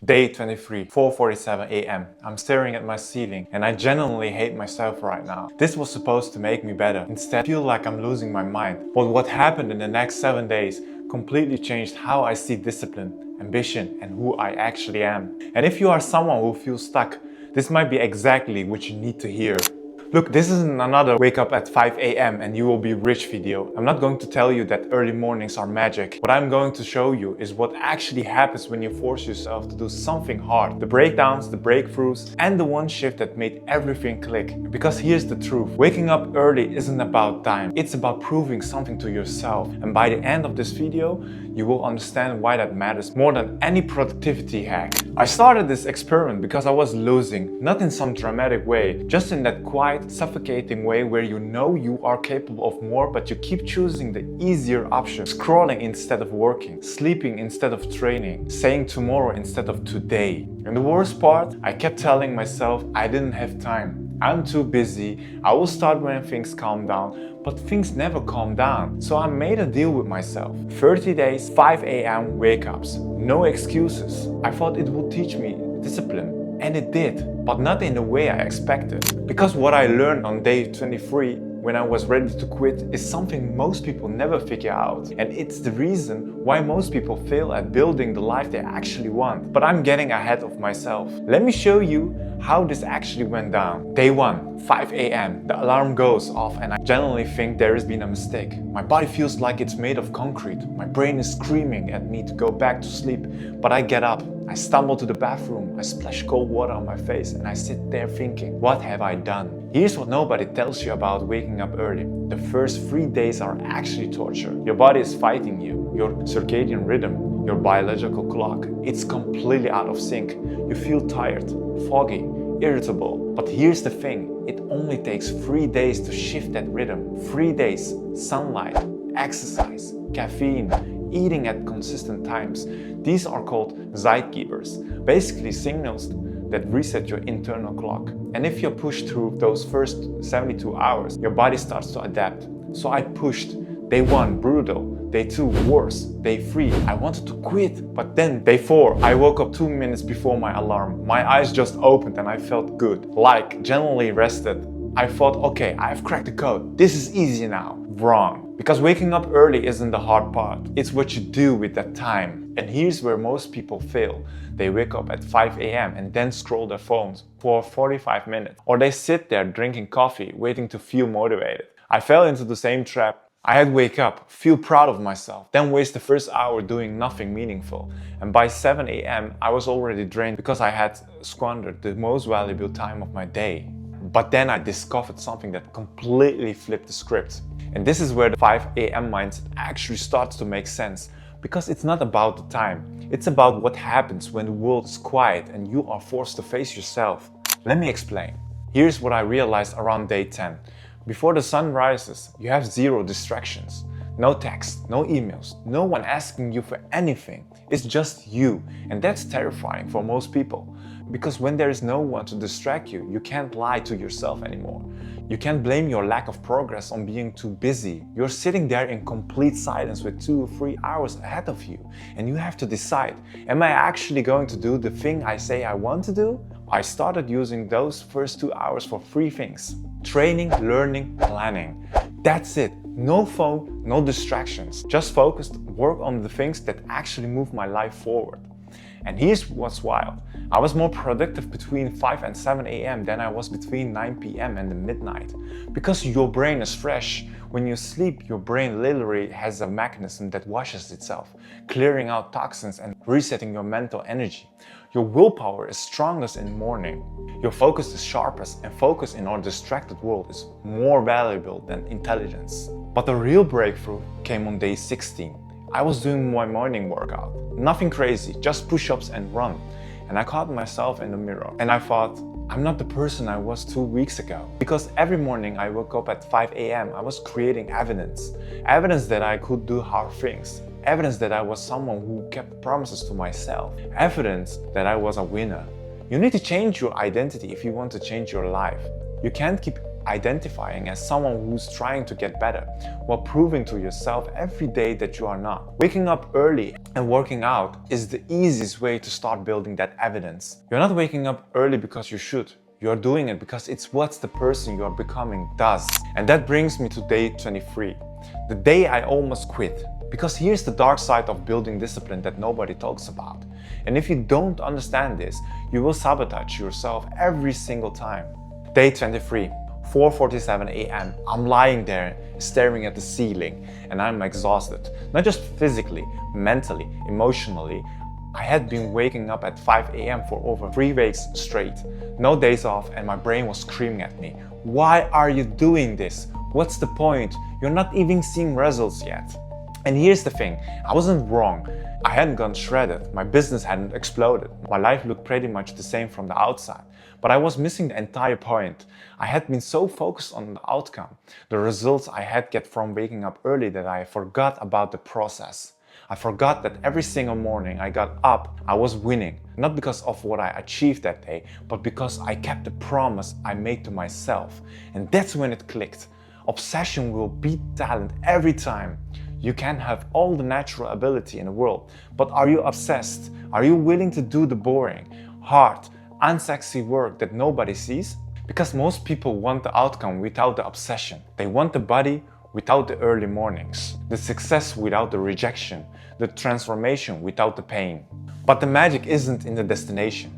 Day 23, 4:47 a.m. I'm staring at my ceiling and I genuinely hate myself right now. This was supposed to make me better. Instead, I feel like I'm losing my mind. But what happened in the next 7 days completely changed how I see discipline, ambition, and who I actually am. And if you are someone who feels stuck, this might be exactly what you need to hear. Look, this isn't another wake up at 5 a.m. and you will be rich video. I'm not going to tell you that early mornings are magic. What I'm going to show you is what actually happens when you force yourself to do something hard. The breakdowns, the breakthroughs, and the one shift that made everything click. Because here's the truth. Waking up early isn't about time. It's about proving something to yourself. And by the end of this video, you will understand why that matters more than any productivity hack. I started this experiment because I was losing, not in some dramatic way, just in that quiet, suffocating way where you know you are capable of more, but you keep choosing the easier option, scrolling instead of working, sleeping instead of training, saying tomorrow instead of today. And the worst part, I kept telling myself I didn't have time. I'm too busy, I will start when things calm down, but things never calm down. So I made a deal with myself. 30 days, 5 a.m. wake-ups, no excuses. I thought it would teach me discipline, and it did, but not in the way I expected. Because what I learned on day 23 when I was ready to quit is something most people never figure out. And it's the reason why most people fail at building the life they actually want. But I'm getting ahead of myself. Let me show you how this actually went down. Day 1, 5 a.m. The alarm goes off and I genuinely think there has been a mistake. My body feels like it's made of concrete. My brain is screaming at me to go back to sleep. But I get up. I stumble to the bathroom, I splash cold water on my face and I sit there thinking, what have I done? Here's what nobody tells you about waking up early. The first 3 days are actually torture. Your body is fighting you, your circadian rhythm, your biological clock. It's completely out of sync. You feel tired, foggy, irritable. But here's the thing, it only takes 3 days to shift that rhythm. 3 days, sunlight, exercise, caffeine, eating at consistent times. These are called Zeitgebers, basically signals that reset your internal clock. And if you're pushed through those first 72 hours, your body starts to adapt. So I pushed. Day 1, brutal. Day 2, worse. Day 3, I wanted to quit. But then day 4, I woke up 2 minutes before my alarm. My eyes just opened and I felt good, like genuinely rested. I thought, okay, I've cracked the code. This is easy now. Wrong. Because waking up early isn't the hard part. It's what you do with that time. And here's where most people fail. They wake up at 5 a.m. and then scroll their phones for 45 minutes. Or they sit there drinking coffee, waiting to feel motivated. I fell into the same trap. I had to wake up, feel proud of myself, then waste the first hour doing nothing meaningful. And by 7 a.m. I was already drained because I had squandered the most valuable time of my day. But then I discovered something that completely flipped the script. And this is where the 5 a.m. mindset actually starts to make sense. Because it's not about the time. It's about what happens when the world is quiet and you are forced to face yourself. Let me explain. Here's what I realized around day 10. Before the sun rises, you have 0 distractions. No text, no emails, no one asking you for anything. It's just you. And that's terrifying for most people. Because when there is no one to distract you, you can't lie to yourself anymore. You can't blame your lack of progress on being too busy. You're sitting there in complete silence with 2 or 3 hours ahead of you. And you have to decide, am I actually going to do the thing I say I want to do? I started using those first 2 hours for 3 things. Training, learning, planning. That's it. No phone, no distractions. Just focused, work on the things that actually move my life forward. And here's what's wild. I was more productive between 5 and 7 a.m. than I was between 9 p.m. and the midnight. Because your brain is fresh. When you sleep, your brain literally has a mechanism that washes itself, clearing out toxins and resetting your mental energy. Your willpower is strongest in the morning. Your focus is sharpest, and focus in our distracted world is more valuable than intelligence. But the real breakthrough came on day 16. I was doing my morning workout. Nothing crazy, just push-ups and run. And I caught myself in the mirror. And I thought, I'm not the person I was 2 weeks ago. Because every morning I woke up at 5 a.m. I was creating evidence. Evidence that I could do hard things. Evidence that I was someone who kept promises to myself. Evidence that I was a winner. You need to change your identity if you want to change your life. You can't keep identifying as someone who's trying to get better while proving to yourself every day that you are not. Waking up early And working out is the easiest way to start building that evidence. You're not waking up early because you should. You're doing it because it's what the person you're becoming does. And that brings me to day 23, the day I almost quit. Because here's the dark side of building discipline that nobody talks about. And if you don't understand this, you will sabotage yourself every single time. Day 23, 4:47 a.m. I'm lying there staring at the ceiling and I'm exhausted. Not just physically, mentally, emotionally. I had been waking up at 5 a.m. for over 3 weeks straight. No days off, and my brain was screaming at me. Why are you doing this? What's the point? You're not even seeing results yet. And here's the thing, I wasn't wrong. I hadn't gone shredded, my business hadn't exploded, my life looked pretty much the same from the outside. But I was missing the entire point. I had been so focused on the outcome, the results I had get from waking up early, that I forgot about the process. I forgot that every single morning I got up, I was winning. Not because of what I achieved that day, but because I kept the promise I made to myself. And that's when it clicked. Obsession will beat talent every time. You can have all the natural ability in the world, but are you obsessed? Are you willing to do the boring, hard, unsexy work that nobody sees? Because most people want the outcome without the obsession. They want the body without the early mornings, the success without the rejection, the transformation without the pain. But the magic isn't in the destination.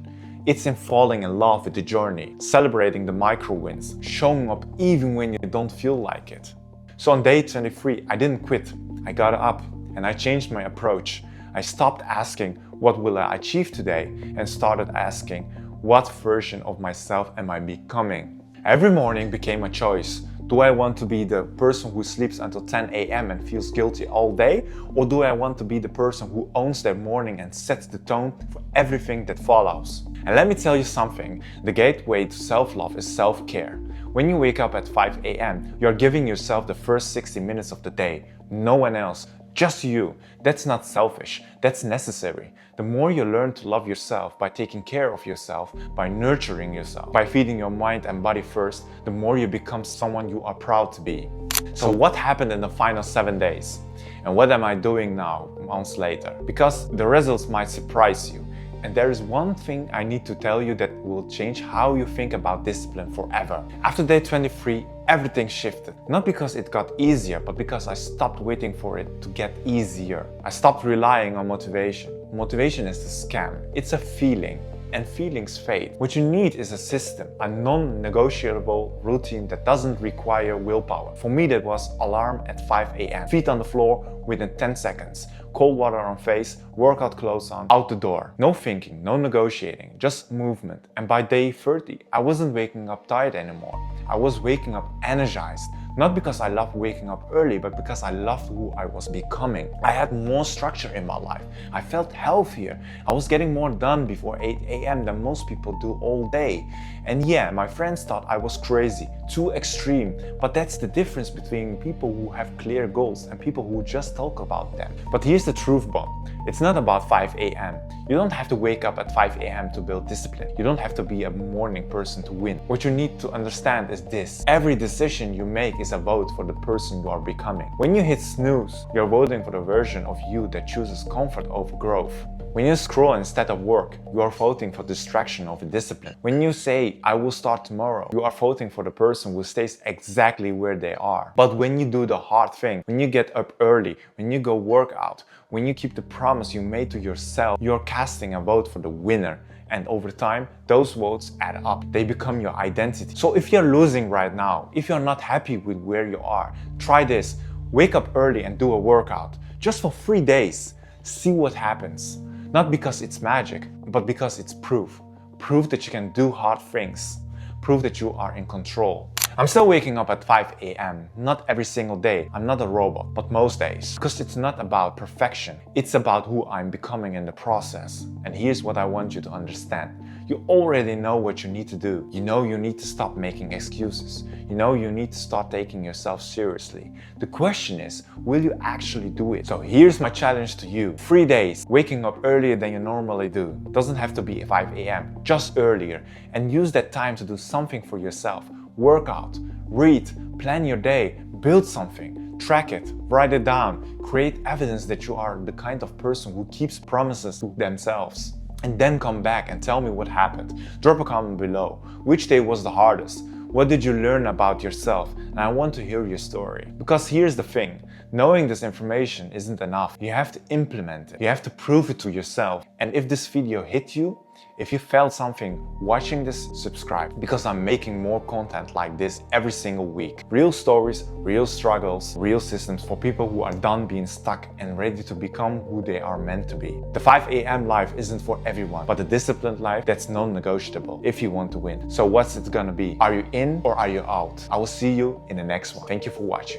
It's in falling in love with the journey, celebrating the micro wins, showing up even when you don't feel like it. So on day 23, I didn't quit. I got up and I changed my approach. I stopped asking, what will I achieve today? And started asking, what version of myself am I becoming? Every morning became a choice. Do I want to be the person who sleeps until 10 a.m. and feels guilty all day? Or do I want to be the person who owns their morning and sets the tone for everything that follows? And let me tell you something, the gateway to self-love is self-care. When you wake up at 5 a.m., you're giving yourself the first 60 minutes of the day. No one else, just you. That's not selfish, that's necessary. The more you learn to love yourself by taking care of yourself, by nurturing yourself, by feeding your mind and body first, the more you become someone you are proud to be. So what happened in the final 7 days? And what am I doing now, months later? Because the results might surprise you. And there is one thing I need to tell you that will change how you think about discipline forever. After day 23, everything shifted. Not because it got easier, but because I stopped waiting for it to get easier. I stopped relying on motivation. Motivation is a scam. It's a feeling. And feelings fade. What you need is a system, a non-negotiable routine that doesn't require willpower. For me, that was alarm at 5 a.m. Feet on the floor within 10 seconds. Cold water on face, workout clothes on, out the door. No thinking, no negotiating, just movement. And by day 30, I wasn't waking up tired anymore. I was waking up energized. Not because I loved waking up early, but because I loved who I was becoming. I had more structure in my life. I felt healthier. I was getting more done before 8 a.m. than most people do all day. And yeah, my friends thought I was crazy, too extreme. But that's the difference between people who have clear goals and people who just talk about them. But here's the truth bomb. It's not about 5 a.m. You don't have to wake up at 5 a.m. to build discipline. You don't have to be a morning person to win. What you need to understand is this. Every decision you make is a vote for the person you are becoming. When you hit snooze, you're voting for the version of you that chooses comfort over growth. When you scroll instead of work, you are voting for distraction over discipline. When you say, I will start tomorrow, you are voting for the person who stays exactly where they are. But when you do the hard thing, when you get up early, when you go work out, when you keep the promise you made to yourself, you're casting a vote for the winner. And over time, those votes add up. They become your identity. So if you're losing right now, if you're not happy with where you are, try this. Wake up early and do a workout. Just for 3 days. See what happens. Not because it's magic, but because it's proof. Proof that you can do hard things. Proof that you are in control. I'm still waking up at 5 a.m. Not every single day. I'm not a robot, but most days. Because it's not about perfection. It's about who I'm becoming in the process. And here's what I want you to understand. You already know what you need to do. You know you need to stop making excuses. You know you need to start taking yourself seriously. The question is, will you actually do it? So here's my challenge to you. 3 days, waking up earlier than you normally do. Doesn't have to be 5 a.m., just earlier. And use that time to do something for yourself. Work out, read, plan your day, build something. Track it, write it down, create evidence that you are the kind of person who keeps promises to themselves. And then come back and tell me what happened. Drop a comment below. Which day was the hardest? What did you learn about yourself? And I want to hear your story. Because here's the thing, knowing this information isn't enough. You have to implement it. You have to prove it to yourself. And if this video hit you, if you felt something watching this, subscribe, because I'm making more content like this every single week. Real stories, real struggles, real systems for people who are done being stuck and ready to become who they are meant to be. The 5 a.m. life isn't for everyone, but the disciplined life, that's non-negotiable if you want to win. So what's it gonna be? Are you in or are you out? I will see you in the next one. Thank you for watching.